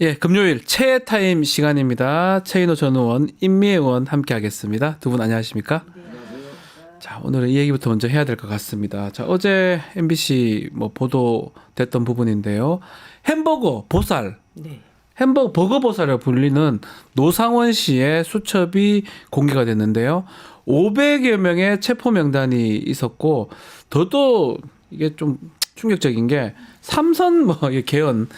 예, 금요일 최애 타임 시간입니다. 최인호 전 의원, 임미애 의원 함께 하겠습니다. 두 분 안녕하십니까? 자, 오늘은 이 얘기부터 먼저 해야 될 것 같습니다. 자, 어제 MBC 보도됐던 부분인데요. 햄버거 보살. 네. 햄버거 버거 보살이라고 불리는 노상원 씨의 수첩이 공개가 됐는데요. 500여 명의 체포 명단이 있었고 더도 이게 좀 충격적인 게 삼선 개헌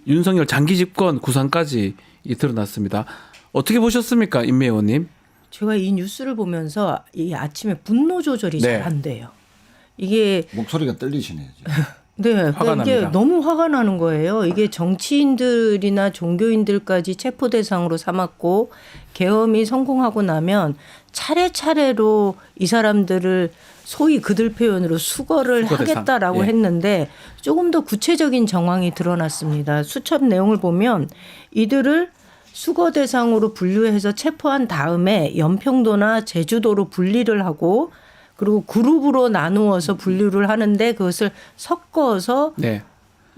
윤석열 장기 집권 구상까지 드러났습니다. 어떻게 보셨습니까, 임미애 의원님? 제가 이 뉴스를 보면서 이 아침에 분노 조절이 네. 잘 안 돼요. 이게 목소리가 떨리시네요. 지금. 네, 화가 이게 납니다. 너무 화가 나는 거예요. 이게 정치인들이나 종교인들까지 체포 대상으로 삼았고 계엄이 성공하고 나면 차례차례로 이 사람들을 소위 그들 표현으로 수거를 수거 대상. 하겠다라고 예. 했는데 조금 더 구체적인 정황이 드러났습니다. 수첩 내용을 보면 이들을 수거 대상으로 분류해서 체포한 다음에 연평도나 제주도로 분리를 하고 그리고 그룹으로 나누어서 분류를 하는데 그것을 섞어서 네.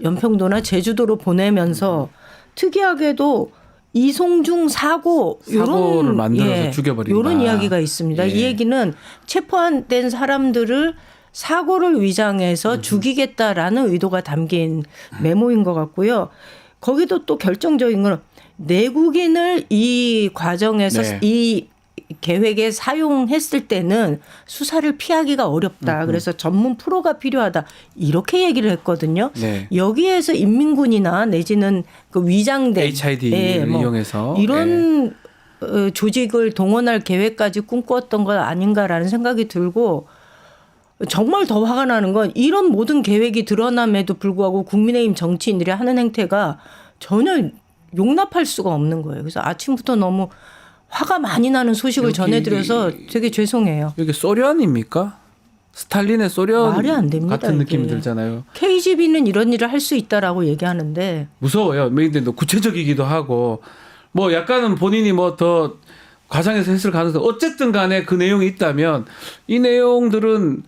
연평도나 제주도로 보내면서 특이하게도 이송중 사고를 만들어서 죽여버린다. 이런 이야기가 있습니다. 예. 이 얘기는 체포된 사람들을 사고를 위장해서 죽이겠다라는 의도가 담긴 메모인 것 같고요. 거기도 또 결정적인 건 내국인을 이 과정에서 네. 이 계획에 사용했을 때는 수사를 피하기가 어렵다. 그래서 전문 프로가 필요하다. 이렇게 얘기를 했거든요. 네. 여기에서 인민군이나 내지는 그 위장된 HID를 이용해서 이런 조직을 동원할 계획까지 꿈꾸었던 것 아닌가라는 생각이 들고 정말 더 화가 나는 건 이런 모든 계획이 드러남에도 불구하고 국민의힘 정치인들이 하는 행태가 전혀 용납할 수가 없는 거예요. 그래서 아침부터 너무 화가 많이 나는 소식을 여기 전해드려서 되게 죄송해요. 이게 소련입니까? 스탈린의 소련 말이 안 됩니다, 같은 느낌이 이게. 들잖아요. KGB는 이런 일을 할 수 있다라고 얘기하는데 무서워요. 근데 구체적이기도 하고 약간은 본인이 더 과장해서 했을 가능성. 어쨌든 간에 그 내용이 있다면 이 내용들은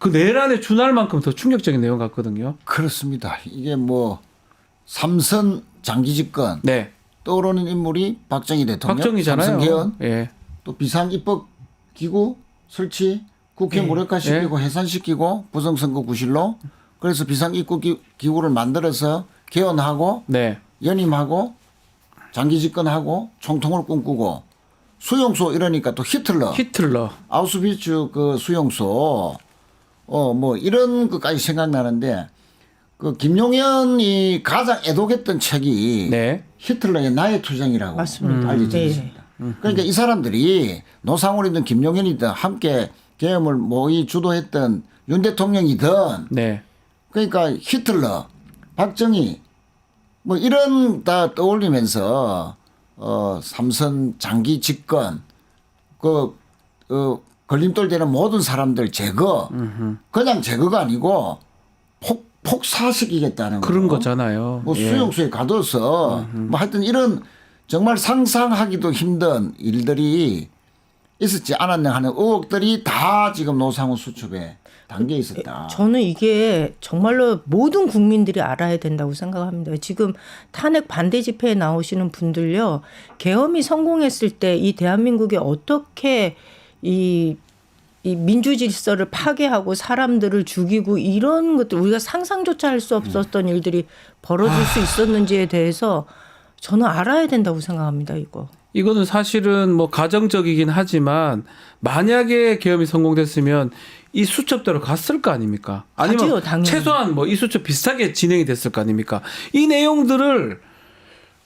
그 내란에 준할 만큼 더 충격적인 내용 같거든요. 그렇습니다. 이게 삼선 장기 집권 네. 떠오르는 인물이 박정희 대통령, 박정희잖아요. 삼선 개헌, 예. 또 비상입법기구 설치, 국회 네. 무력화시키고 해산시키고 부정선거 구실로 그래서 비상입법기구를 만들어서 개헌하고 네. 연임하고 장기 집권하고 총통을 꿈꾸고 수용소 이러니까 또 히틀러. 아우슈비츠 그 수용소 이런 것까지 생각나는데 그 김용현이 가장 애독했던 책이 네. 히틀러의 나의 투쟁이라고 맞습니다. 알려져 네. 있습니다. 그러니까 이 사람들이 노상훈이든 김용현이든 함께 계엄을 모의 주도했던 윤 대통령이든 네. 그러니까 히틀러, 박정희 이런 다 떠올리면서 삼선 장기 집권 걸림돌 되는 모든 사람들 제거 그냥 제거가 아니고 폭사시키겠다는 그런 거. 거잖아요. 예. 수용소에 가둬서 하여튼 이런 정말 상상하기도 힘든 일들이 있었지 않았냐 하는 의혹들이 다 지금 노상훈 수첩에 담겨 있었다. 저는 이게 정말로 모든 국민들이 알아야 된다고 생각합니다. 지금 탄핵 반대 집회에 나오시는 분들요. 계엄이 성공했을 때 이 대한민국이 어떻게 이 민주 질서를 파괴하고 사람들을 죽이고 이런 것들 우리가 상상조차 할 수 없었던 일들이 벌어질 수 있었는지에 대해서 저는 알아야 된다고 생각합니다. 이거는 사실은 가정적이긴 하지만 만약에 계엄이 성공됐으면 이 수첩대로 갔을 거 아닙니까? 아니면 가지요, 당연히. 최소한 이 수첩 비슷하게 진행이 됐을 거 아닙니까? 이 내용들을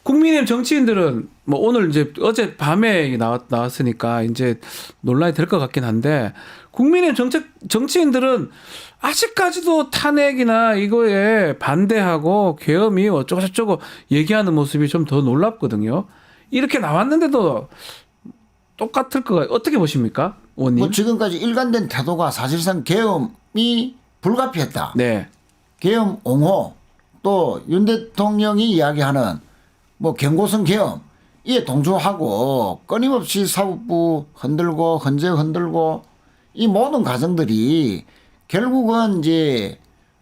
국민의힘 정치인들은 오늘 어제 밤에 나왔으니까 이제 논란이 될 것 같긴 한데 국민의힘 정치인들은 아직까지도 탄핵이나 이거에 반대하고 계엄이 어쩌고저쩌고 얘기하는 모습이 좀 더 놀랍거든요. 이렇게 나왔는데도 똑같을 거 어떻게 보십니까, 의원님? 지금까지 일관된 태도가 사실상 계엄이 불가피했다. 네. 계엄 옹호 또 윤 대통령이 이야기하는 경고성 계엄 이에 동조하고 끊임없이 사법부 흔들고 헌재 흔들고 이 모든 과정들이 결국은 이제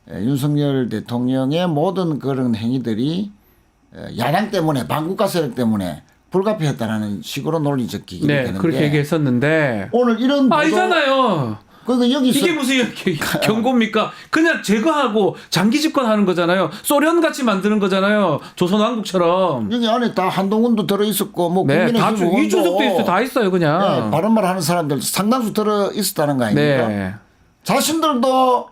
윤석열 대통령의 모든 그런 행위들이 야당 때문에 반국가 세력 때문에 불가피했다라는 식으로 논리적 기기가 네, 되는데 그렇게 얘기했었는데 오늘 이런 보도 아니잖아요. 그러니까 여기서 이게 무슨 경고입니까? 그냥 제거하고 장기 집권하는 거잖아요. 소련 같이 만드는 거잖아요. 조선왕국처럼. 여기 안에 다 한동훈도 들어 있었고 뭐 네, 다 국민의힘 의원도 이준석도 있어, 다 있어요, 그냥. 네, 바른 말 하는 사람들 상당수 들어 있었다는 거 아닙니까? 네. 자신들도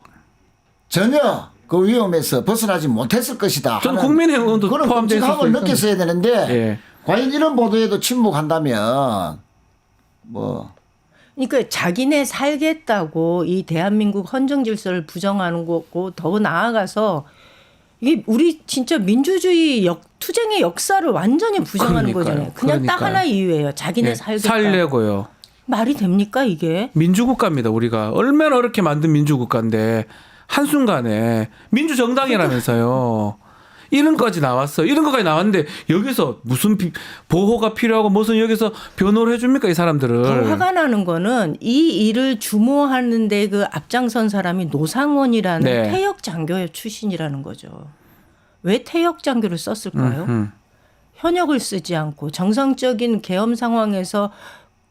전혀 그 위험에서 벗어나지 못했을 것이다. 전 하는 국민의힘 의원도 그런 포함되어 끔찍함을 있었어요. 느꼈어야 되는데 예. 과연 이런 보도에도 침묵한다면 뭐 그러니까 자기네 살겠다고 이 대한민국 헌정 질서를 부정하는 거고 더 나아가서 이게 우리 진짜 민주주의 투쟁의 역사를 완전히 부정하는 그러니까요. 거잖아요. 그냥 딱 그러니까요. 하나 이유예요. 자기네 네, 살겠다. 살려고요. 말이 됩니까 이게? 민주국가입니다, 우리가. 얼마나 어렵게 만든 민주국가인데 한순간에 민주정당이라면서요. 이런 것까지 나왔어. 이런 것까지 나왔는데 여기서 무슨 보호가 필요하고 무슨 여기서 변호를 해줍니까 이 사람들을. 더 화가 나는 거는 이 일을 주모하는데 그 앞장선 사람이 노상원이라는 네. 퇴역 장교 출신이라는 거죠. 왜 퇴역 장교를 썼을까요? 현역을 쓰지 않고 정상적인 계엄 상황에서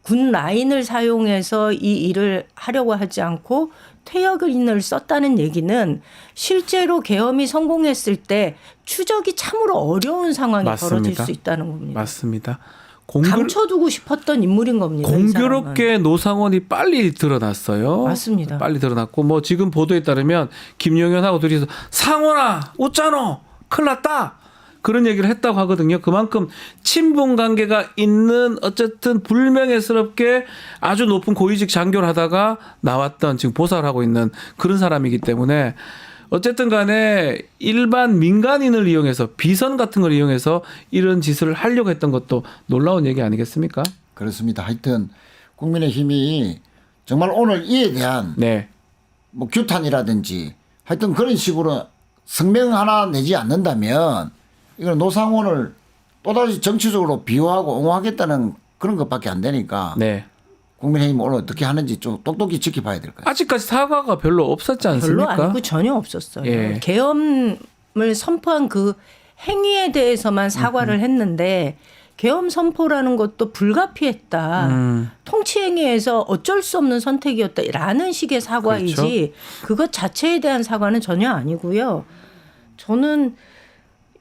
군 라인을 사용해서 이 일을 하려고 하지 않고 퇴역인을 썼다는 얘기는 실제로 계엄이 성공했을 때 추적이 참으로 어려운 상황이 맞습니다. 벌어질 수 있다는 겁니다. 맞습니다. 감춰두고 싶었던 인물인 겁니다. 이 공교롭게 노상원이 빨리 드러났어요. 맞습니다. 빨리 드러났고 뭐 지금 보도에 따르면 김용현하고 둘이서 상원아 웃잖아 큰일 났다 그런 얘기를 했다고 하거든요. 그만큼 친분 관계가 있는 어쨌든 불명예스럽게 아주 높은 고위직 장교를 하다가 나왔던 지금 보살을 하고 있는 그런 사람이기 때문에 어쨌든 간에 일반 민간인을 이용해서 비선 같은 걸 이용해서 이런 짓을 하려고 했던 것도 놀라운 얘기 아니겠습니까? 그렇습니다. 하여튼 국민의힘이 정말 오늘 이에 대한 네. 뭐 규탄이라든지 하여튼 그런 식으로 성명 하나 내지 않는다면 이건 노상원을 또다시 정치적으로 비호하고 옹호하겠다는 그런 것밖에 안 되니까 네. 국민의힘 오늘 어떻게 하는지 좀 똑똑히 지켜봐야 될 거예요. 아직까지 사과가 별로 없었지 않습니까? 별로 아니고 전혀 없었어요. 예. 계엄을 선포한 그 행위에 대해서만 사과를 했는데 계엄 선포라는 것도 불가피했다. 통치행위에서 어쩔 수 없는 선택이었다라는 식의 사과이지 그렇죠. 그것 자체에 대한 사과는 전혀 아니고요. 저는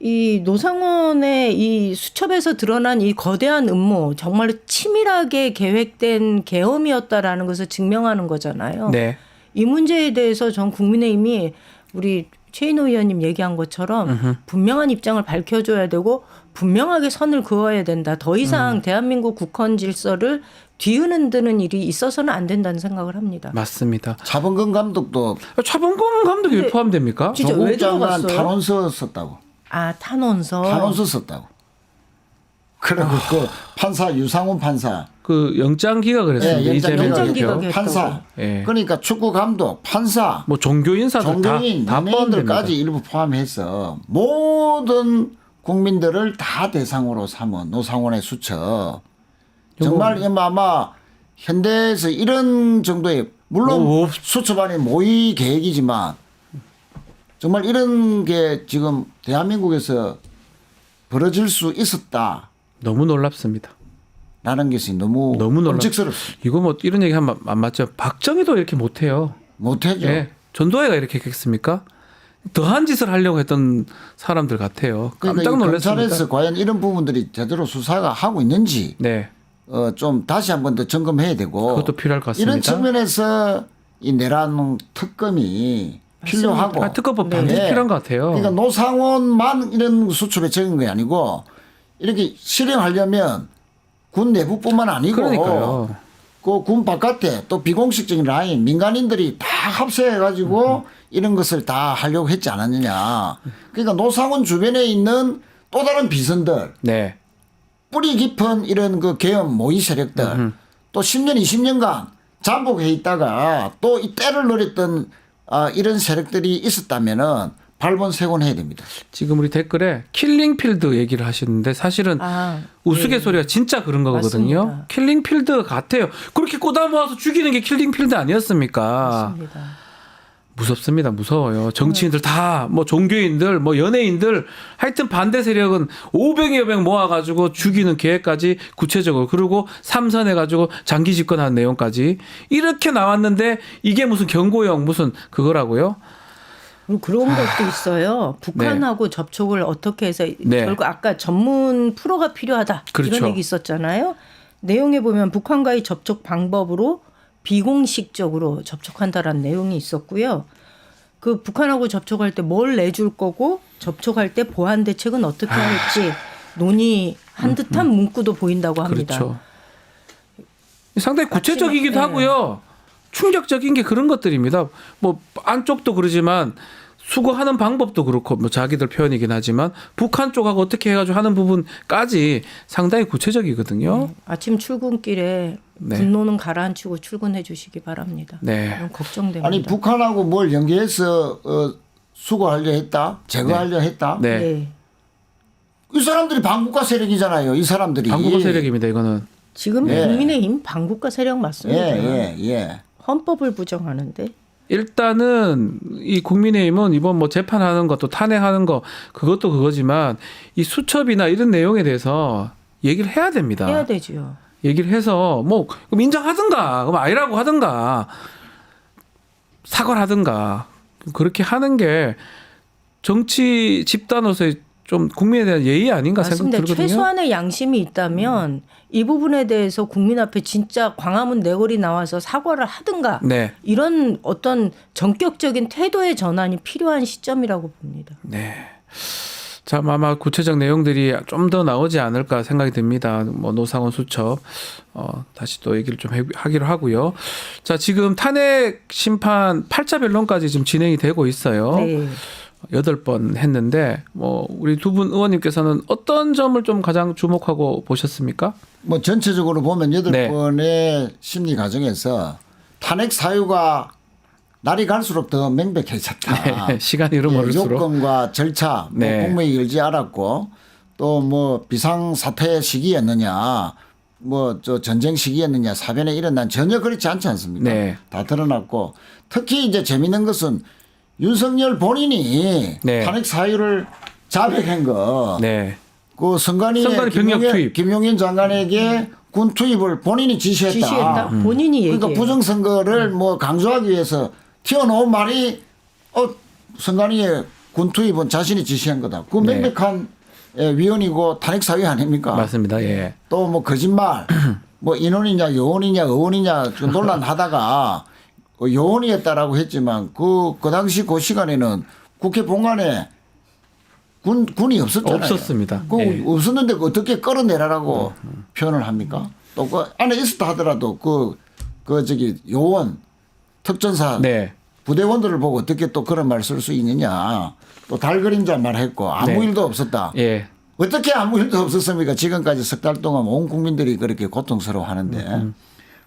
이 노상원의 이 수첩에서 드러난 이 거대한 음모 정말로 치밀하게 계획된 계엄이었다라는 것을 증명하는 거잖아요. 네. 이 문제에 대해서 전 국민의힘이 우리 최인호 의원님 얘기한 것처럼 분명한 입장을 밝혀줘야 되고 분명하게 선을 그어야 된다. 더 이상 대한민국 국헌 질서를 뒤흔드는 일이 있어서는 안 된다는 생각을 합니다. 맞습니다. 차범근 감독도 차범근 감독이 왜 포함됩니까? 진짜 왜 조국 장관 들어갔어요? 탄원서 썼다고. 아 탄원서. 탄원서 썼다고. 그리고 그 판사 유상훈 판사 그 영장 기각을 했습니다. 예, 이재명 영장 대표. 기각이요. 판사 예. 그러니까 축구 감독 판사 뭐 종교 인사들 종교인 다 연예인들까지 일부 포함해서 모든 국민들을 다 대상으로 삼은 노상원의 수첩 정말 아마 현대에서 이런 정도의 물론 수첩 안에 모의 계획이지만 정말 이런 게 지금 대한민국에서 벌어질 수 있었다라는 너무 놀랍습니다. 것이 너무 놀랍. 끔찍스럽습니다. 이거 뭐 이런 얘기 하면 안 맞죠? 박정희도 이렇게 못해요. 못하죠. 예. 전두환이가 이렇게 했겠습니까? 더한 짓을 하려고 했던 사람들 같아요. 깜짝 그러니까 이 놀랐습니다. 검찰에서 과연 이런 부분들이 제대로 수사가 하고 있는지 네. 좀 다시 한 번 더 점검해야 되고 그것도 필요할 것 같습니다. 이런 측면에서 이 내란 특검이 필요하고 특검법 반드시 네. 필요한 것 같아요. 그러니까 노상원만 이런 수첩에 적은 게 아니고 이렇게 실행하려면 군 내부뿐만 아니고 그러니까요. 그 군 바깥에 또 비공식적인 라인 민간인들이 다 합세해 가지고 이런 것을 다 하려고 했지 않았느냐. 그러니까 노상원 주변에 있는 또 다른 비선들 네. 뿌리 깊은 이런 그 계엄 모의 세력들 또 10년 20년간 잠복해 있다가 또 이 때를 노렸던 이런 세력들이 있었다면은 발본색원해야 됩니다. 지금 우리 댓글에 킬링필드 얘기를 하시는데 사실은 우스갯소리가 진짜 그런 거거든요. 맞습니다. 킬링필드 같아요. 그렇게 꼬다 모아서 죽이는 게 킬링필드 아니었습니까? 맞습니다. 무섭습니다. 무서워요. 정치인들 다, 뭐 종교인들, 뭐 연예인들, 하여튼 반대 세력은 500여 명 모아가지고 죽이는 계획까지 구체적으로, 그리고 삼선해가지고 장기 집권하는 내용까지 이렇게 나왔는데 이게 무슨 경고용 무슨 그거라고요? 그런 것도 있어요. 북한하고 접촉을 어떻게 해서 네. 결국 아까 전문 프로가 필요하다 그렇죠. 이런 얘기 있었잖아요. 내용에 보면 북한과의 접촉 방법으로 비공식적으로 접촉한다라는 내용이 있었고요. 그 북한하고 접촉할 때 뭘 내줄 거고 접촉할 때 보안 대책은 어떻게 할지 논의한 듯한 문구도 보인다고 합니다. 그렇죠. 상당히 구체적이기도 마지막, 하고요. 충격적인 게 그런 것들입니다. 뭐 안쪽도 그러지만 수거하는 방법도 그렇고 뭐 자기들 표현이긴 하지만 북한 쪽하고 어떻게 해가지고 하는 부분까지 상당히 구체적이거든요. 아침 출근길에 네. 분노는 가라앉히고 출근해 주시기 바랍니다. 네. 그럼 걱정됩니다. 아니 북한하고 뭘 연계해서 수거하려 했다, 제거하려 했다. 네. 네. 이 사람들이 반국가 세력이잖아요. 이 사람들이. 반국가 세력입니다. 이거는. 지금 예. 국민의힘 반국가 세력 맞습니다. 예. 헌법을 부정하는데 일단은 이 국민의힘은 이번 뭐 재판하는 것도 탄핵하는 거 그것도 그거지만 이 수첩이나 이런 내용에 대해서 얘기를 해야 됩니다. 해야 되지요. 얘기를 해서 뭐 그럼 인정하든가 그럼 아니라고 하든가 사과를 하든가 그렇게 하는 게 정치 집단으로서의 좀 국민에 대한 예의 아닌가 생각 맞습니다. 들거든요. 최소한의 양심이 있다면 이 부분에 대해서 국민 앞에 진짜 광화문 내거리 나와서 사과를 하든가 네. 이런 어떤 전격적인 태도의 전환이 필요한 시점이라고 봅니다. 네. 자, 아마 구체적 내용들이 좀 더 나오지 않을까 생각이 듭니다. 뭐 노상원 수첩 다시 또 얘기를 좀 하기로 하고요. 자, 지금 탄핵 심판 8차 변론까지 지금 진행이 되고 있어요. 네. 8번 했는데 뭐 우리 두 분 의원님께서는 어떤 점을 좀 가장 주목하고 보셨습니까? 뭐 전체적으로 보면 8번의 심리 과정에서 탄핵 사유가 날이 갈수록 더 명백해졌다. 네, 시간이 흐를수록 요건과 절차, 네. 뭐 공무원이 열지 않았고 또 뭐 비상사태 시기였느냐, 뭐 저 전쟁 시기였느냐, 사변에 일어난 전혀 그렇지 않지 않습니까? 네. 다 드러났고 특히 이제 재밌는 것은 윤석열 본인이 네. 탄핵 사유를 자백한 거. 네. 그 선관위 병력 투입. 김용현 장관에게 군 투입을 본인이 지시했다. 본인이 얘기해요. 그러니까 부정선거를 뭐 강조하기 위해서 튀어나온 말이 선관위에 군 투입은 자신이 지시한 거다. 그 네. 명백한 위헌이고 탄핵 사유 아닙니까? 맞습니다. 예. 또 뭐 거짓말, 뭐 인원이냐 요원이냐 의원이냐 그 논란하다가 요원이었다라고 했지만 그 당시 그 시간에는 국회 본관에 군이 없었잖아요. 없었습니다. 그 예. 없었는데 어떻게 끌어내라라고 표현을 합니까? 또 그 안에 있었다 하더라도 그 저기 요원 특전사 네. 부대원들을 보고 어떻게 또 그런 말 쓸 수 있느냐. 또 달그림자 말했고 아무 네. 일도 없었다. 예. 어떻게 아무 일도 없었습니까? 지금까지 석 달 동안 온 국민들이 그렇게 고통스러워 하는데.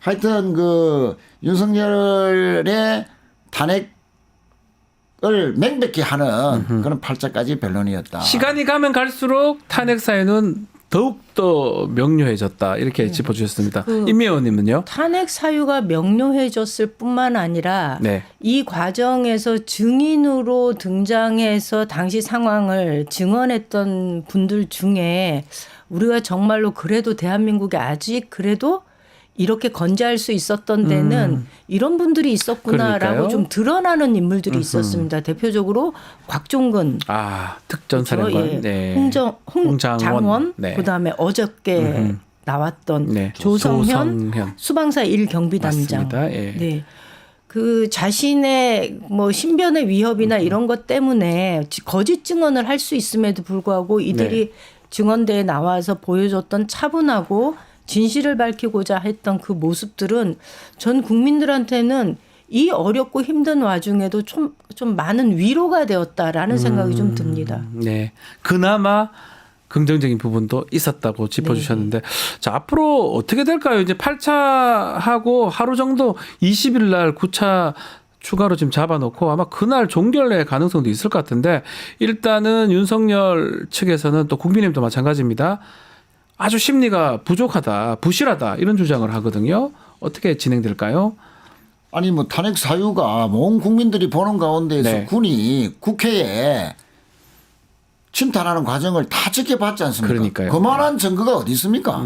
하여튼 그 윤석열의 탄핵을 명백히 하는 그런 8차까지 변론이었다. 시간이 가면 갈수록 탄핵 사유는 더욱더 명료해졌다. 이렇게 짚어주셨습니다. 임미 의원님은요? 탄핵 사유가 명료해졌을 뿐만 아니라 네. 이 과정에서 증인으로 등장해서 당시 상황을 증언했던 분들 중에 우리가 정말로 그래도 대한민국이 아직 그래도 이렇게 건재할 수 있었던 데는 이런 분들이 있었구나라고 그러니까요. 좀 드러나는 인물들이 있었습니다. 대표적으로 곽종근, 특전사령관. 예. 네. 홍장원, 네. 그다음에 어저께 나왔던 네. 조성현 수방사 1경비단장. 맞습니다. 예. 네. 그 자신의 뭐 신변의 위협이나 이런 것 때문에 거짓 증언을 할 수 있음에도 불구하고 이들이 증언대에 나와서 보여줬던 차분하고 진실을 밝히고자 했던 그 모습들은 전 국민들한테는 이 어렵고 힘든 와중에도 좀 많은 위로가 되었다라는 생각이 좀 듭니다. 네. 그나마 긍정적인 부분도 있었다고 짚어주셨는데 자, 앞으로 어떻게 될까요? 이제 8차 하고 하루 정도 20일 날 9차 추가로 지금 잡아놓고 아마 그날 종결의 가능성도 있을 것 같은데 일단은 윤석열 측에서는 또 국민의힘도 마찬가지입니다. 아주 심리가 부족하다, 부실하다 이런 주장을 하거든요. 어떻게 진행될까요? 아니 뭐 탄핵 사유가 온 국민들이 보는 가운데에서 네. 군이 국회에 침탈하는 과정을 다 지켜봤지 않습니까? 그러니까요. 그만한 증거가 어디 있습니까?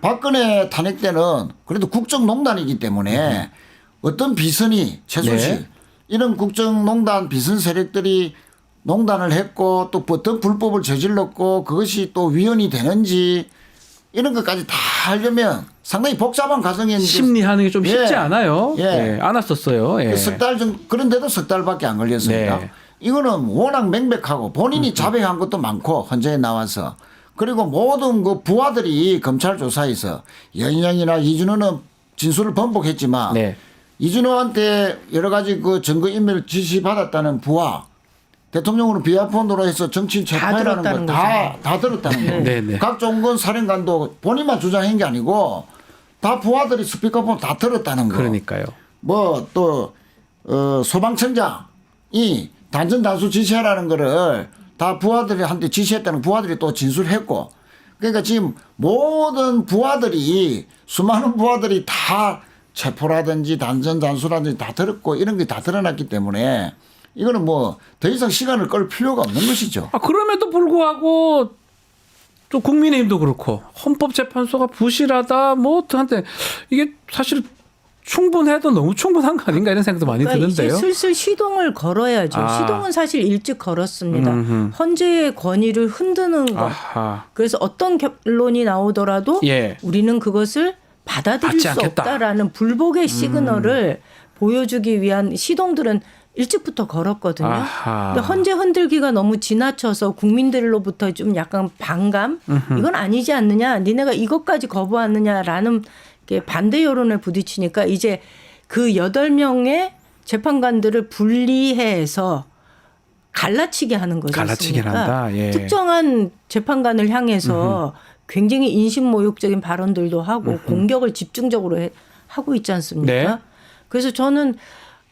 박근혜 탄핵 때는 그래도 국정농단이기 때문에 어떤 비선이 최순실 네. 이런 국정농단 비선 세력들이 농단을 했고 또 어떤 불법을 저질렀고 그것이 또 위헌이 되는지 이런 것까지 다 하려면 상당히 복잡한 과정이었는데 심리하는 게 좀 쉽지 예. 않아요. 예. 예. 안 왔었어요. 예. 석 달 좀 그런데도 석 달밖에 안 걸렸습니다. 네. 이거는 워낙 명백하고 본인이 자백한 것도 많고 헌재에 나와서 그리고 모든 그 부하들이 검찰 조사에서 연영이나 이준호는 진술을 번복했지만 네. 이준호한테 여러 가지 그 증거 인멸 지시 받았다는 부하 대통령으로 비하폰으로 해서 정치인 체포해라는 들었다는 거 다 들었다는 거. 네, 네. 각종건 사령관도 본인만 주장한 게 아니고 다 부하들이 스피커폰 다 들었다는 거. 그러니까요. 뭐 또 소방청장이 단전 단수 지시하라는 거를 다 부하들한테 지시했다는 부하들이 또 진술했고 그러니까 지금 모든 부하들이 수많은 부하들이 다 체포라든지 단전 단수라든지 다 들었고 이런 게 다 드러났기 때문에 이거는 뭐 더 이상 시간을 끌 필요가 없는 것이죠. 아, 그럼에도 불구하고 또 국민의힘도 그렇고 헌법재판소가 부실하다 뭐 한데 이게 사실 충분해도 너무 충분한 거 아닌가 이런 생각도 많이 그러니까 드는데요. 이제 슬슬 시동을 걸어야죠. 아. 시동은 사실 일찍 걸었습니다. 헌재의 권위를 흔드는 것. 아하. 그래서 어떤 결론이 나오더라도 예. 우리는 그것을 받아들일 받지 수 않겠다. 없다라는 불복의 시그널을 보여주기 위한 시동들은 일찍부터 걸었거든요. 아하. 근데 헌재 흔들기가 너무 지나쳐서 국민들로부터 좀 약간 반감 이건 아니지 않느냐 니네가 이것까지 거부하느냐라는 게 반대 여론을 부딪히니까 이제 그 8명의 재판관들을 분리해서 갈라치게 하는 거지 갈라치기를 않습니까? 한다. 예. 특정한 재판관을 향해서 굉장히 인신모욕적인 발언들도 하고 공격을 집중적으로 하고 있지 않습니까? 네. 그래서 저는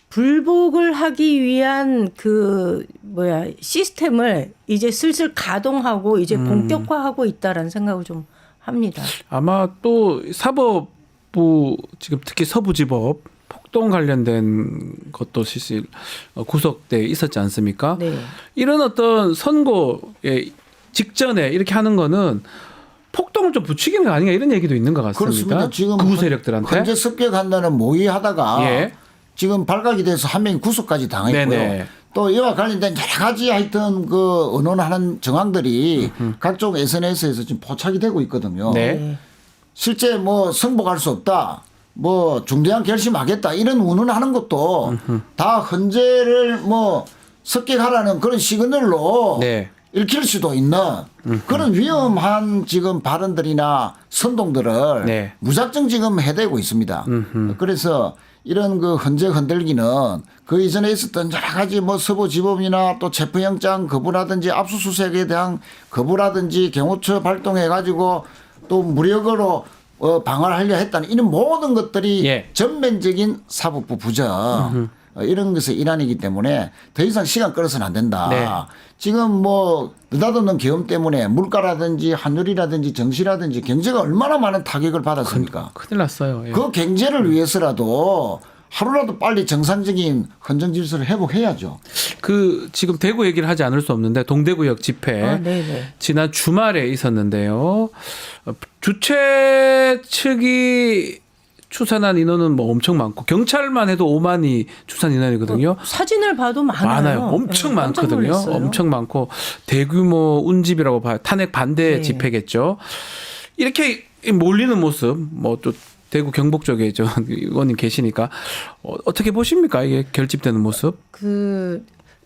불복을 하기 위한 그 시스템을 이제 슬슬 가동하고 이제 본격화하고 있다라는 생각을 좀 합니다. 아마 또 사법부 지금 특히 서부지법 폭동 관련된 것도 실시 구속돼 있었지 않습니까? 네. 이런 어떤 선고의 직전에 이렇게 하는 거는 폭동을 좀 부추기는 거 아닌가 이런 얘기도 있는 것 같습니다. 그렇습니다. 지금 극우 세력들한테. 헌재 습격한다는 모의하다가 예. 지금 발각이 돼서 한 명이 구속까지 당했고요. 네네. 또 이와 관련된 여러 가지 하여튼 그 언론하는 정황들이 각종 SNS에서 지금 포착이 되고 있거든요. 네. 실제 뭐 승복할 수 없다. 뭐 중대한 결심하겠다. 이런 운운하는 것도 다 헌재를 뭐 습격하라는 그런 시그널로 네. 읽힐 수도 있는 그런 위험한 지금 발언들이나 선동들을 네. 무작정 지금 해대고 있습니다. 그래서 이런 그 헌재 흔들기는 그 이전에 있었던 여러 가지 뭐 서부지법이나 또 체포영장 거부라든지 압수수색에 대한 거부라든지 경호처 발동해 가지고 또 무력으로 방어하려 했다는 이런 모든 것들이 예. 전면적인 사법부 부정 이런 것의 일환이기 때문에 더 이상 시간 끌어서는 안 된다. 네. 지금 뭐 느닷없는 계엄 때문에 물가라든지 환율이라든지 정시라든지 경제가 얼마나 많은 타격을 받았습니까? 큰일 났어요. 예. 그 경제를 위해서라도 하루라도 빨리 정상적인 헌정 질서를 회복해야죠. 그 지금 대구 얘기를 하지 않을 수 없는데 동대구역 집회 네네. 지난 주말에 있었는데요. 주최 측이 추산한 인원은 뭐 엄청 많고 경찰만 해도 5만이 추산 인원이거든요. 사진을 봐도 많아요. 엄청 네, 깜짝 많거든요. 놀랐어요. 엄청 많고 대규모 운집이라고 봐요. 탄핵 반대 네. 집회겠죠. 이렇게 몰리는 모습 뭐 또 대구 경북 쪽에 저 의원님 계시니까 어떻게 보십니까? 이게 결집되는 모습?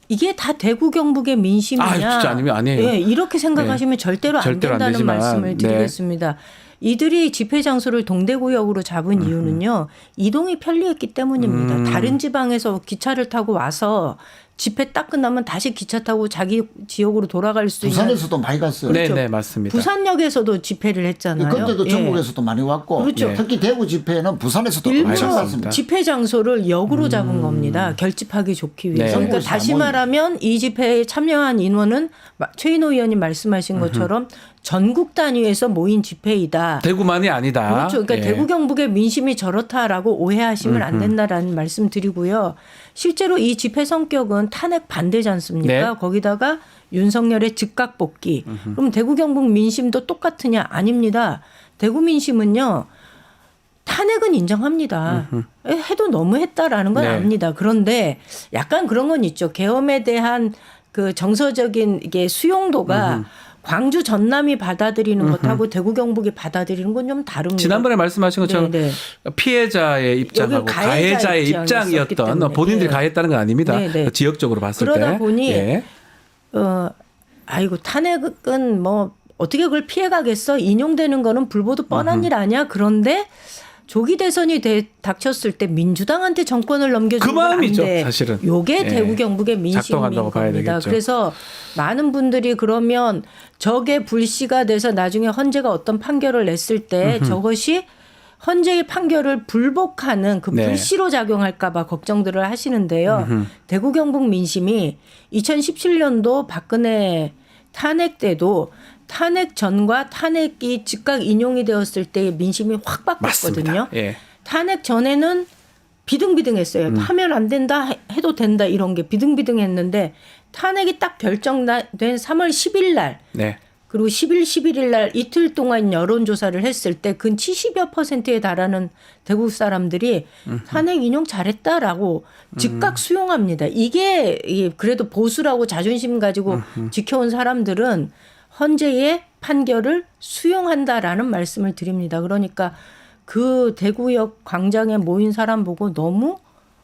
이게 다 대구 경북의 민심이냐? 아, 진짜 아니에요. 예, 이렇게 생각하시면 절대로 안 절대로 안 된다는 되지만, 말씀을 드리겠습니다. 이들이 집회 장소를 동대구역으로 잡은 이유는요. 이동이 편리했기 때문입니다. 다른 지방에서 기차를 타고 와서 집회 딱 끝나면 다시 기차 타고 자기 지역으로 돌아갈 수 있는. 부산에서도 많이 갔어요. 네, 맞습니다. 부산역에서도 집회를 했잖아요. 그때도 예. 전국에서도 많이 왔고 그렇죠. 네. 특히 대구 집회는 부산에서도 많이 엄청 일부러 갔습니다. 집회 장소를 역으로 잡은 겁니다. 결집하기 좋기 위해서. 네. 그러니까 정보에서 다시 안 말하면 이 집회에 참여한 인원은 최인호 의원님 말씀하신 것처럼 전국 단위에서 모인 집회이다. 아니다. 대구만이 아니다. 그렇죠. 그러니까 예. 대구 경북의 민심이 저렇다라고 오해하시면 안 된다라는 말씀 드리고요. 실제로 이 집회 성격은 탄핵 반대지 않습니까? 네. 거기다가 윤석열의 즉각 복귀. 그럼 대구 경북 민심도 똑같으냐? 아닙니다. 대구 민심은요. 탄핵은 인정합니다. 해도 너무했다라는 건 네. 압니다. 그런데 약간 그런 건 있죠. 계엄에 대한 그 정서적인 이게 수용도가 광주 전남이 받아들이는 것하고 대구 경북이 받아들이는 건 좀 다릅니다. 지난번에 말씀하신 것처럼 네, 피해자의 입장하고 여기 가해자 가해자의 입장이었기 입장이었던 때문에. 본인들이 네. 가했다는 건 아닙니다. 네, 네. 지역적으로 봤을 때. 그러다 보니 예. 아이고 탄핵은 뭐 어떻게 그걸 피해가겠어? 인용되는 거는 불보듯 뻔한 일 아니야? 그런데 조기 대선이 닥쳤을 때 민주당한테 정권을 그 넘겨주면 마음이죠, 안 돼. 사실은. 요게 예. 대구 경북의 민심인 작동한다고 봐야 겁니다. 되겠죠. 그래서 많은 분들이 그러면 저게 불씨가 돼서 나중에 헌재가 어떤 판결을 냈을 때 저것이 헌재의 판결을 불복하는 그 네. 불씨로 작용할까 봐 걱정들을 하시는데요. 대구 경북 민심이 2017년도 박근혜 탄핵 때도 탄핵 전과 탄핵이 즉각 인용이 되었을 때 민심이 확 바뀌었거든요. 맞습니다. 예. 탄핵 전에는 비등비등했어요. 하면 안 된다 해도 된다 이런 게 비등비등했는데 탄핵이 딱 결정된 3월 10일 날 네. 그리고 10일, 11일 날 이틀 동안 여론조사를 했을 때 근 70여 %에 달하는 대구 사람들이 탄핵 인용 잘했다라고 즉각 수용합니다. 이게 그래도 보수라고 자존심 가지고 지켜온 사람들은 헌재의 판결을 수용한다라는 말씀을 드립니다. 그러니까 그 대구역 광장에 모인 사람 보고 너무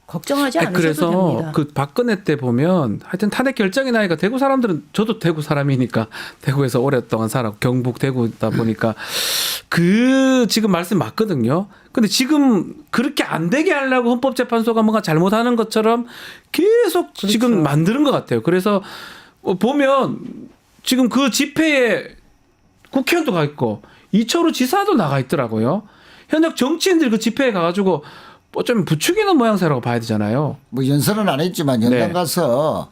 걱정하지 않으셔도 그래서 됩니다. 그 박근혜 때 보면 하여튼 탄핵 결정이 나니까 대구 사람들은 저도 대구 사람이니까 대구에서 오랫동안 살았고 경북 대구다 보니까 그 지금 말씀 맞거든요. 근데 지금 그렇게 안 되게 하려고 헌법재판소가 뭔가 잘못하는 것처럼 계속 그렇죠. 지금 만드는 것 같아요. 그래서 보면 지금 그 집회에 국회의원도 가 있고 이철우 지사도 나가 있더라고요. 현역 정치인들이 그 집회에 가가지고 어쩌면 부추기는 모양새라고 봐야 되잖아요. 뭐 연설은 안 했지만 연당 네. 가서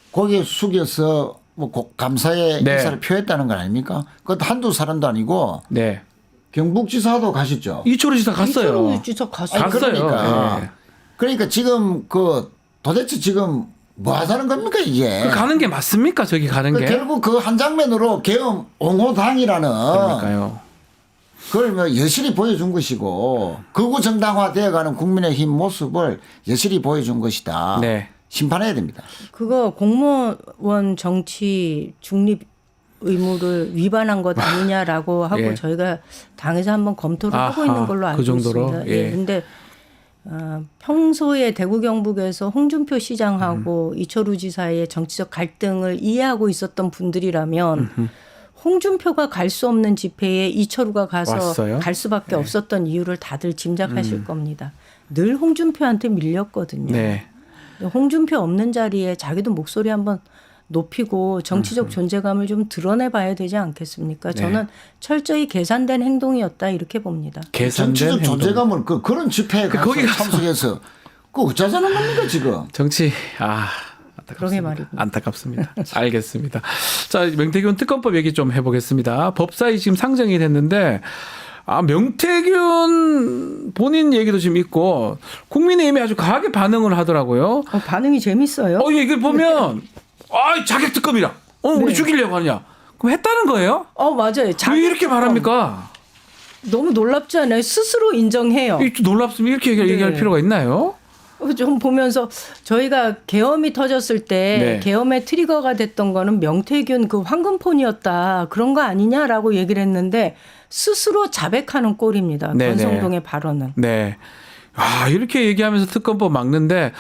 고개 숙여서 뭐 감사의 네. 인사를 표했다는 건 아닙니까? 그것도 한두 사람도 아니고 네. 경북지사도 가셨죠. 이철우 지사 갔어요. 이철우 지사 갔어요. 아니, 갔어요. 그러니까. 네. 그러니까 지금 그 도대체 지금 뭐 하자는 겁니까 이게? 그 가는 게 맞습니까? 저기 가는 게. 결국 그 한 장면으로 계엄 옹호당이라는 그러니까요. 그걸 뭐 여실히 보여준 것이고 극우 정당화 되어가는 국민의힘 모습을 여실히 보여준 것이다. 네. 심판해야 됩니다. 그거 공무원 정치 중립 의무를 위반한 것 아니냐라고 하고 예. 저희가 당에서 한번 검토를 하고 아하, 있는 걸로 알고 그 정도로? 있습니다. 예. 근데 평소에 대구 경북에서 홍준표 시장하고 이철우 지사의 정치적 갈등을 이해하고 있었던 분들이라면 홍준표가 갈 수 없는 집회에 이철우가 가서 왔어요? 갈 수밖에 없었던 이유를 다들 짐작하실 겁니다. 늘 홍준표한테 밀렸거든요. 네. 홍준표 없는 자리에 자기도 목소리 한번 높이고 정치적 존재감을 좀 드러내 봐야 되지 않겠습니까? 네. 저는 철저히 계산된 행동이었다 이렇게 봅니다. 계산된 정치적 행동. 존재감을 그런 집회에 가서 거기 가서. 참석해서 그 어쩌자는 겁니까 지금? 정치 그러게 안타깝습니다. 말입니다. 안타깝습니다. 알겠습니다. 자, 명태균 특검법 얘기 좀 해보겠습니다. 법사위 지금 상정이 됐는데 명태균 본인 얘기도 지금 있고 국민의힘이 아주 강하게 반응을 하더라고요. 반응이 재밌어요. 이걸 보면 자격 특검이라. 우리 죽이려고 하냐? 그럼 했다는 거예요? 맞아요. 왜 이렇게 말합니까? 너무 놀랍지 않아요? 스스로 인정해요. 놀랍습니다. 이렇게 얘기할 네. 필요가 있나요? 좀 보면서 저희가 계엄이 터졌을 때 네. 계엄의 트리거가 됐던 거는 명태균 그 황금폰이었다. 그런 거 아니냐라고 얘기를 했는데 스스로 자백하는 꼴입니다. 네, 권성동의 발언은. 네. 이렇게 얘기하면서 특검법 막는데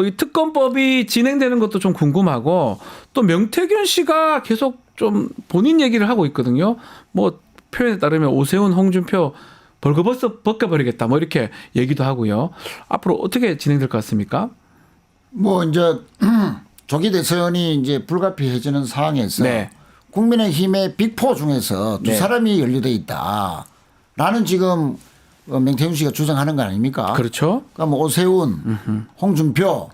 이 특검법이 진행되는 것도 좀 궁금하고 또 명태균 씨가 계속 좀 본인 얘기를 하고 있거든요. 뭐 표현에 따르면 오세훈, 홍준표 벌거벗어 벗겨버리겠다 뭐 이렇게 얘기도 하고요. 앞으로 어떻게 진행될 것 같습니까? 뭐 이제 조기 대선이 이제 불가피해지는 상황에서 네. 국민의힘의 빅포 중에서 두 네. 사람이 연루돼 있다라는 지금 명태균 씨가 주장하는 거 아닙니까? 그렇죠. 그러니까 뭐 오세훈, 홍준표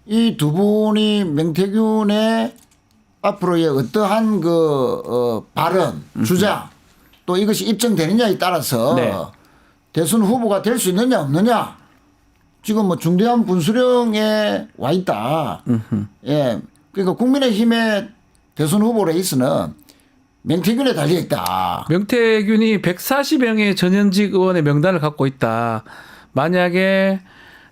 이 두 분이 명태균의 앞으로의 어떠한 발언, 주장 또 이것이 입증되느냐에 따라서 네. 대선 후보가 될 수 있느냐 없느냐 지금 뭐 중대한 분수령에 와 있다. 예, 그러니까 국민의힘의 대선 후보 레이스는 명태균에 달려 있다. 명태균이 140명의 전현직 의원의 명단을 갖고 있다. 만약에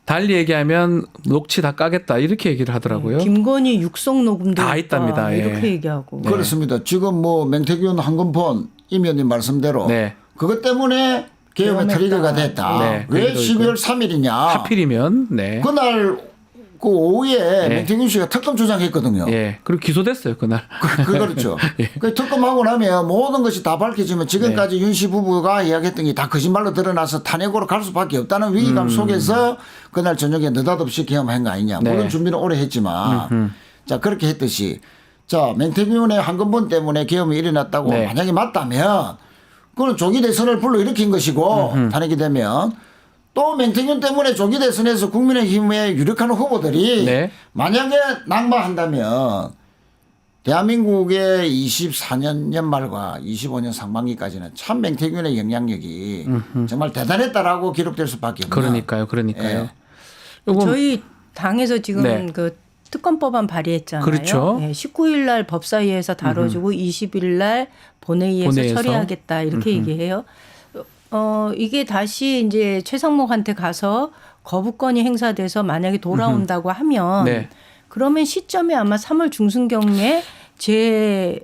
달리 얘기하면 녹취 다 까겠다 이렇게 얘기를 하더라고요. 김건희 육성 녹음도 다 있답니다. 예. 이렇게 얘기하고. 그렇습니다. 지금 뭐 명태균 한건폰 임 의원님 말씀대로 네. 그것 때문에 계엄의 계엄했다. 트리거가 됐다. 네, 왜 그래도 12월 3일이냐. 하필이면 네. 그날 그 오후에 네. 명태균 씨가 특검 주장했거든요. 예. 그리고 기소됐어요 그날. 그렇죠. 예. 그 특검하고 나면 모든 것이 다 밝혀지면 지금까지 네. 윤 씨 부부가 이야기했던 게 다 거짓말로 드러나서 탄핵으로 갈 수밖에 없다는 위기감 속에서 그날 저녁에 느닷없이 계엄한 거 아니냐. 물론 네. 준비는 오래 했지만 자 그렇게 했듯이 자 명태균의 한건본 때문에 계엄이 일어났다고 네. 만약에 맞다면 그건 조기 대선을 불러일으킨 것이고 탄핵이 되면 또 명태균 때문에 조기 대선에서 국민의힘에 유력한 후보들이 네. 만약에 낙마한다면 대한민국의 24년 연말과 25년 상반기까지는 참 명태균의 영향력이 정말 대단했다라고 기록될 수밖에 없는. 그러니까요. 예. 요건 저희 당에서 지금 네. 그 특검법안 발의했잖아요. 그렇죠. 네, 19일 날 법사위에서 다뤄주고 20일 날 본회의에서 처리하겠다 이렇게 얘기해요. 이게 다시 이제 최상목한테 가서 거부권이 행사돼서 만약에 돌아온다고 하면 네. 그러면 시점이 아마 3월 중순경에 재표결에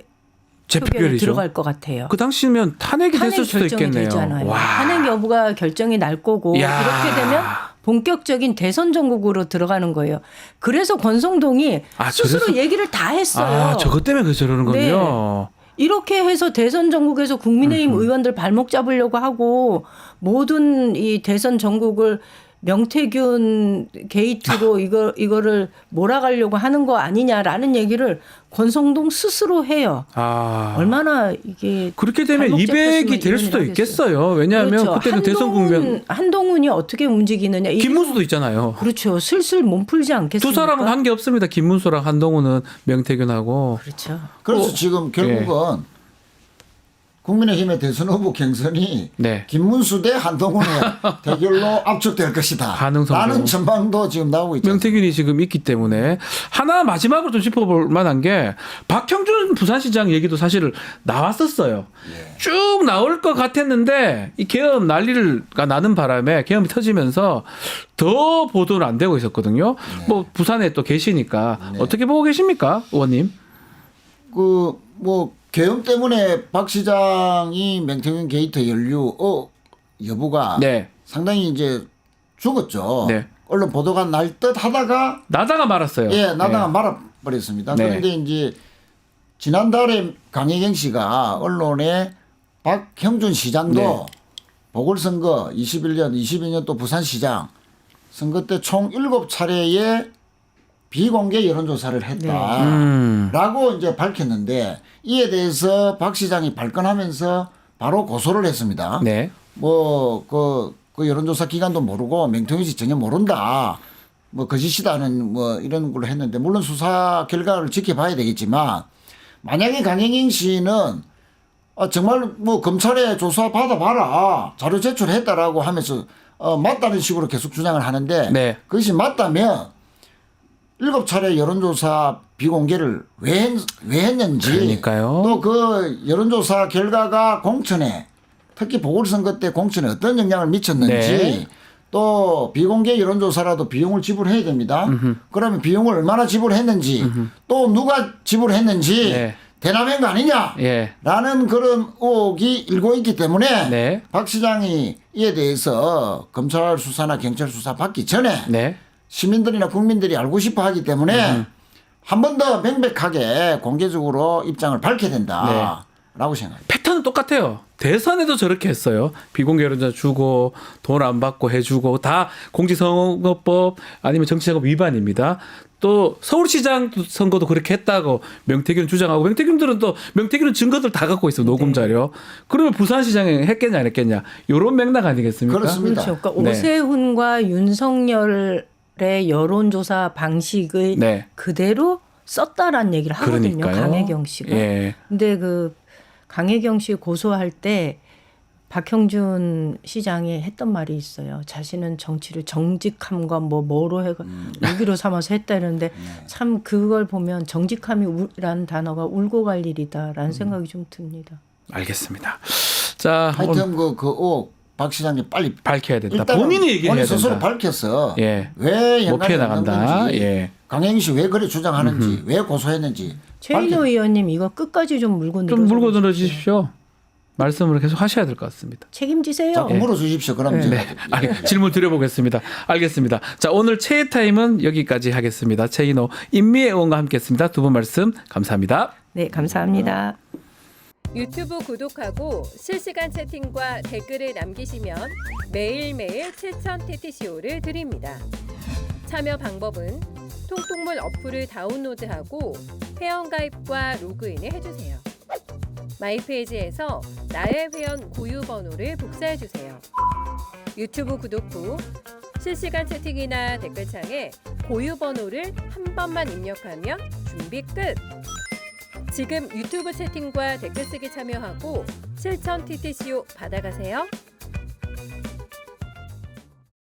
재표결이죠. 들어갈 것 같아요. 그 당시면 탄핵이 탄핵 됐을 수도 결정이 있겠네요. 되잖아요. 와. 탄핵 여부가 결정이 날 거고 야. 이렇게 되면 본격적인 대선 전국으로 들어가는 거예요. 그래서 권성동이 스스로 그래서- 얘기를 다 했어요. 저것 때문에 저러는군요. 이렇게 해서 대선 전국에서 국민의힘 의원들 발목 잡으려고 하고 모든 이 대선 전국을 명태균 게이트로 이거를 몰아가려고 하는 거 아니냐라는 얘기를 권성동 스스로 해요. 얼마나 이게 그렇게 되면 발목 200이 잡혔으면 될 이런 수도 일 하겠어요. 있겠어요. 왜냐하면 그렇죠. 그때는 대선 국면 한동훈이 어떻게 움직이느냐. 이게 김문수도 있잖아요. 그렇죠. 슬슬 몸풀지 않겠습니까? 두 사람은 관계 없습니다. 김문수랑 한동훈은 명태균하고. 그렇죠. 그래서 지금 결국은 국민의힘의 대선 후보 경선이 네. 김문수 대 한동훈의 대결로 압축될 것이다. 가능성도. 라는 전망도 지금 나오고 있죠. 명태균이 지금 있기 때문에 하나 마지막으로 좀 짚어볼 만한 게 박형준 부산시장 얘기도 사실 나왔었어요. 쭉 나올 것 같았는데 이 계엄 난리가 나는 바람에 계엄이 터지면서 더 보도는 안 되고 있었거든요. 뭐 부산에 또 계시니까 어떻게 보고 계십니까, 의원님? 계엄 때문에 박 시장이 명태균 게이트 연루 여부가 네. 상당히 이제 죽었죠. 네. 언론 보도가 날 듯 하다가 나다가 말았어요. 나다가 말아버렸습니다. 네. 그런데 이제 지난달에 강혜경 씨가 언론에 박형준 시장도 네. 보궐선거 21년, 22년 또 부산시장 선거 때 총 7차례의 비공개 여론조사를 했다라고 이제 밝혔는데 이에 대해서 박 시장이 발끈하면서 바로 고소를 했습니다. 네. 그 여론조사 기간도 모르고 명태균 씨 전혀 모른다. 거짓이다는 이런 걸로 했는데 물론 수사 결과를 지켜봐야 되겠지만 만약에 강혜경 씨는 정말 검찰에 조사 받아봐라 자료 제출했다라고 하면서 맞다는 식으로 계속 주장을 하는데 네. 그것이 맞다면 7차례 여론조사 비공개를 왜 했는지 그러니까요. 또 그 여론조사 결과가 공천에 특히 보궐선거 때 공천에 어떤 영향을 미쳤는지 네. 또 비공개 여론조사라도 비용을 지불해야 됩니다. 그러면 비용을 얼마나 지불했는지 또 누가 지불했는지 네. 대남한 거 아니냐 예. 라는 그런 의혹이 일고 있기 때문에 네. 박 시장이 이에 대해서 검찰 수사나 경찰 수사 받기 전에 네. 시민들이나 국민들이 알고 싶어 하기 때문에 한 번 더 명백하게 공개적으로 입장을 밝혀야 된다라고 생각합니다. 패턴은 똑같아요. 대선에도 저렇게 했어요. 비공개 여론조사 주고 돈 안 받고 해주고 다 공직선거법 아니면 정치자금 위반입니다. 또 서울시장 선거도 그렇게 했다고 명태균 주장하고 명태균은 증거들 다 갖고 있어요. 녹음 자료. 그러면 부산시장에 했겠냐 안 했겠냐. 이런 맥락 아니겠습니까? 그렇습니다. 그렇죠. 그러니까 네. 오세훈과 윤석열의 여론조사 방식을 네. 그대로 썼다라는 얘기를 하거든요. 그러니까요. 강혜경 씨가. 예. 근데 그 강혜경 씨 고소할 때 박형준 시장이 했던 말이 있어요. 자신은 정치를 정직함과 뭐로 해가 무기로 삼아서 했다 이러는데 참 그걸 보면 정직함이라는 단어가 울고 갈 일이다라는 생각이 좀 듭니다. 알겠습니다. 자, 오늘 하여튼 그 의혹 박 시장님 빨리 밝혀야 된다. 일단은 본인이 얘기해야 본인 된다. 스스로 밝혀서 예. 왜 못 피해 연관이 없는 나간다. 건지 예. 강행희 씨 왜 그래 주장하는지 왜 고소했는지 최인호 의원님 이거 끝까지 좀 물고 좀 물고 늘어져 늘어주십시오. 말씀을 계속 하셔야 될 것 같습니다. 책임지세요. 자꾸 물어주십시오. 그럼 제가 질문 드려보겠습니다. 알겠습니다. 자, 오늘 최애 타임은 여기까지 하겠습니다. 최인호 임미애 의원과 함께했습니다. 두 분 말씀 감사합니다. 네, 감사합니다. 유튜브 구독하고 실시간 채팅과 댓글을 남기시면 매일매일 7천 TTCO를 드립니다. 참여 방법은 통통물 어플을 다운로드하고 회원가입과 로그인을 해주세요. 마이페이지에서 나의 회원 고유 번호를 복사해주세요. 유튜브 구독 후 실시간 채팅이나 댓글창에 고유 번호를 한 번만 입력하면 준비 끝! 지금 유튜브 채팅과 댓글 쓰기 참여하고 실천 TTCO 받아가세요.